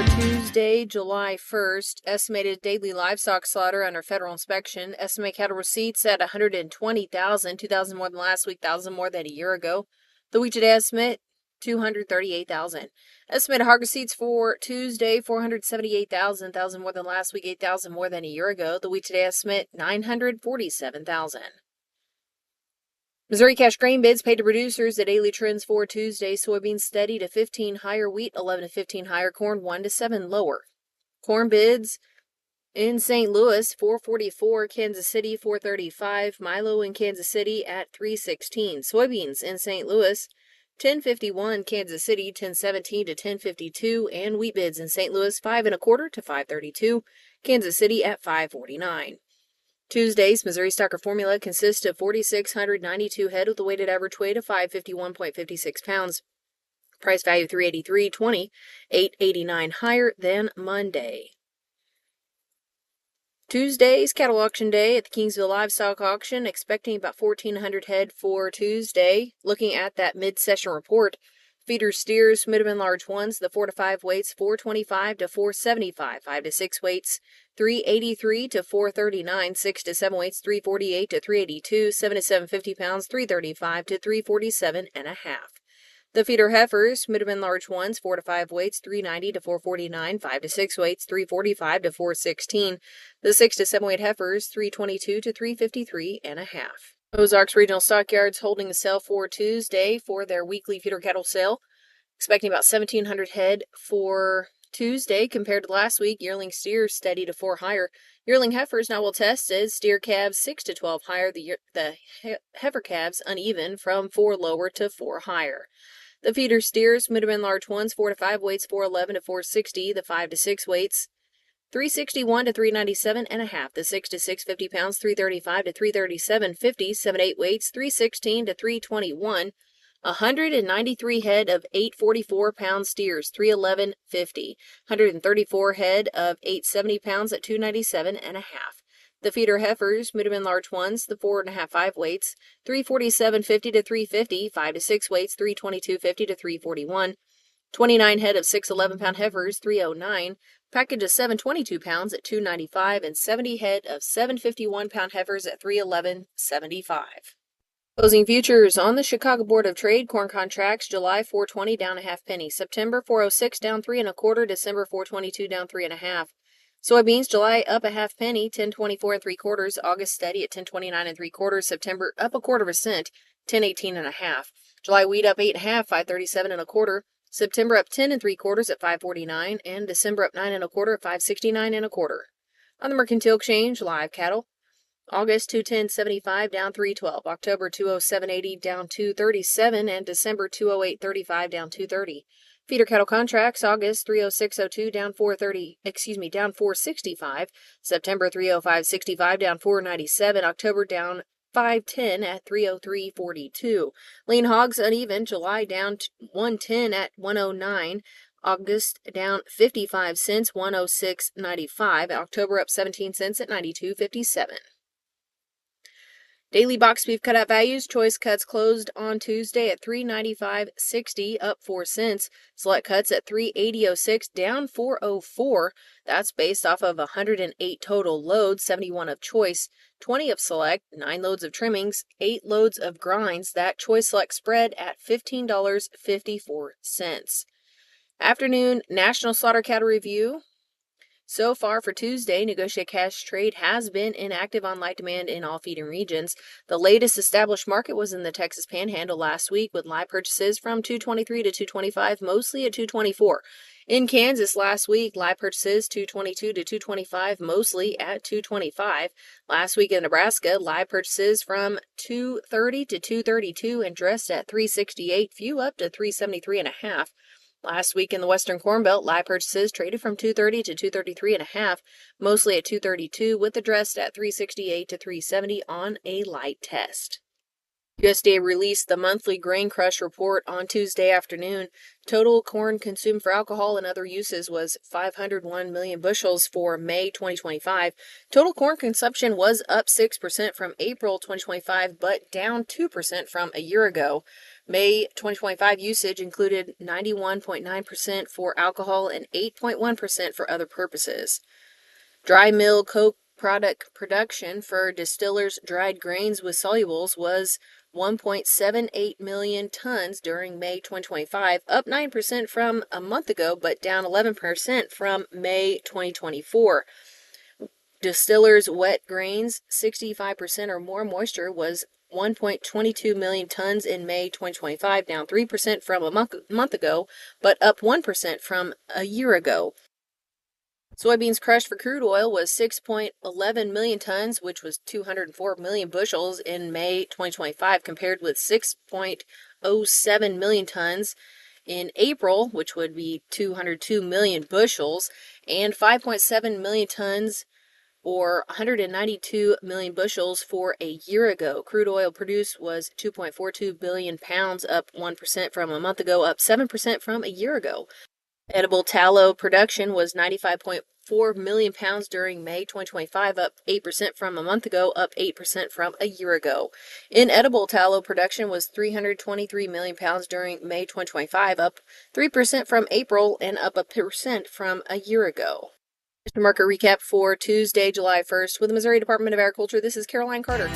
for Tuesday, July 1st. Estimated daily livestock slaughter under federal inspection. Estimated cattle receipts at 120,000, 2,000 more than last week, 1,000 more than a year ago. The week today estimate, 238,000. Estimated hog receipts for Tuesday, 478,000, 1,000 more than last week, 8,000 more than a year ago. The week today estimate, 947,000. Missouri cash grain bids paid to producers. The daily trends for Tuesday: soybeans steady to 15 higher, wheat 11 to 15 higher, corn 1 to 7 lower. Corn bids in St. Louis 444, Kansas City 435, Milo in Kansas City at 316. Soybeans in St. Louis 1051, Kansas City 1017 to 1052, and wheat bids in St. Louis 5 1/4 to 532, Kansas City at 549. Tuesday's Missouri Stocker formula consists of 4,692 head with a weighted average weight of 551.56 pounds. Price value $383.20, $889 higher than Monday. Tuesday's cattle auction day at the Kingsville Livestock Auction, expecting about 1,400 head for Tuesday. Looking at that mid-session report, feeder steers, mid and large ones, the 4 to 5 weights, 425 to 475, 5 to 6 weights, 383 to 439, 6 to 7 weights, 348 to 382, 7 to 750 pounds, 335 to 347 and a half. The feeder heifers, mid and large ones, 4 to 5 weights, 390 to 449, 5 to 6 weights, 345 to 416. The 6 to 7 weight heifers, 322 to 353 and a half. Ozarks Regional Stockyards holding a sale for Tuesday for their weekly feeder cattle sale, expecting about 1,700 head for Tuesday compared to last week. Yearling steers steady to 4 higher. Yearling heifers not well tested. Steer calves 6 to 12 higher. The heifer calves uneven from 4 lower to 4 higher. The feeder steers, mid and large ones, 4 to 5 weights, 411 to 460. The 5 to 6 weights, 361 to 397 and a half. The 6 to 650 pounds, 335 to 337.50. 7 to 8 weights, 316 to 321. 193 head of 844 pound steers, 311.50. 134 head of 870 pounds at 297 and a half. The feeder heifers, mid and large ones, the 4 1/2, 5 weights, 347.50 to 350. 5 to 6 weights, 322.50 to 341. 29 head of 611 pound heifers, 309. Package of 722 pounds at 295, and 70 head of 751 pound heifers at 311.75. Closing futures on the Chicago Board of Trade. Corn contracts, July 420 down a half penny. September 406 down 3 1/4. December 422 down 3 1/2. Soybeans, July up a half penny, 1024 3/4. August steady at 1029 3/4. September up 1/4 cent, 1018 1/2. July wheat up 8 1/2, 537 1/4. September up 10 3/4 at 549, and December up 9 1/4 at 569 1/4. On the Mercantile Exchange, live cattle, August 210.75 down 312. October 207.80 down 237, and December 208.35 down 230. Feeder cattle contracts, August 306.02 down 465. September 305.65 down 497. October down 510 at 303.42. Lean hogs uneven, July down 110 at 109. August down 55 cents, 106.95. October up 17 cents at 92.57. Daily box beef cutout values. Choice cuts closed on Tuesday at $395.60, up 4 cents. Select cuts at $380.06, down 4.04. That's based off of 108 total loads, 71 of choice, 20 of select, 9 loads of trimmings, 8 loads of grinds. That choice select spread at $15.54. Afternoon National Slaughter Cattle Review. So far for Tuesday, negotiated cash trade has been inactive on light demand in all feeding regions. The latest established market was in the Texas Panhandle last week, with live purchases from 223 to 225, mostly at 224. In Kansas last week, live purchases 222 to 225, mostly at 225. Last week in Nebraska, live purchases from 230 to 232 and dressed at 368, few up to 373 and a half. Last week in the Western Corn Belt, live purchases traded from 230 to 233 and a half, mostly at 232, with the dressed at 368 to 370 on a light test. USDA released the monthly grain crush report on Tuesday afternoon. Total corn consumed for alcohol and other uses was 501 million bushels for May 2025. Total corn consumption was up 6% from April 2025, but down 2% from a year ago. May 2025 usage included 91.9% for alcohol and 8.1% for other purposes. Dry mill co-product production for distillers' dried grains with solubles was 1.78 million tons during May 2025, up 9% from a month ago, but down 11% from May 2024. Distillers' wet grains, 65% or more moisture, was 1.22 million tons in May 2025, down 3% from a month ago, but up 1% from a year ago. Soybeans crushed for crude oil was 6.11 million tons, which was 204 million bushels in May 2025, compared with 6.07 million tons in April, which would be 202 million bushels, and 5.7 million tons or 192 million bushels for a year ago. Crude oil produced was 2.42 billion pounds, up 1% from a month ago, up 7% from a year ago. Edible tallow production was 95.4 million pounds during May 2025, up 8% from a month ago, up 8% from a year ago. Inedible tallow production was 323 million pounds during May 2025, up 3% from April and up 1% from a year ago. Market recap for Tuesday, July 1st with the Missouri Department of Agriculture. This is Caroline Carter.